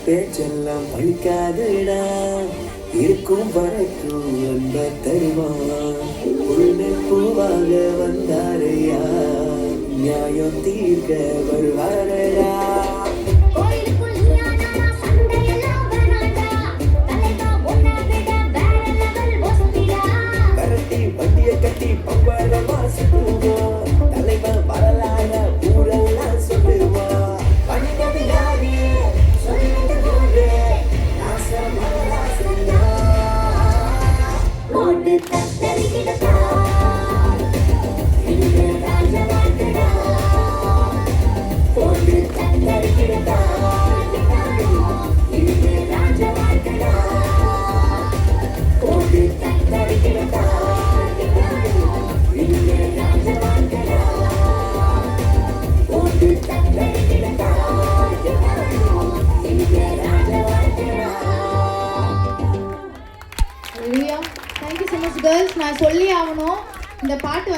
பேச்செல்லாம் பழிக்காதுடா, இருக்கும் வரைக்கும் அன்ப தருவான். உள்நெல் பூவாக வந்தாரையா, நியாயம் தீர்க்க வருவாரடா. விரட்டி வண்டியை கட்டி பம்பரமா சுட்டுவோம், தலைவன் வரலாற ஊரெல்லாம் சொல்லுவோம். வந்தது யாரு சொல்லிட்டு போடு, போட்டு தத்தரிக்கிடத்தா இங்கே ராஜவாழ்க்கடா, போட்டு தத்தரிக்கிடத்தா இங்கே ராஜவாழ்க்கடா, போட்டு தத்தரிக்கிடத்தா இங்கே ராஜவாழ்க்கடா, போட்டு தத்தரிக்கிடத்தா இங்கே ராஜவாழ்க்கடா. Thank you so much girls. நான் சொல்லி ஆகணும், இந்த பாட்டு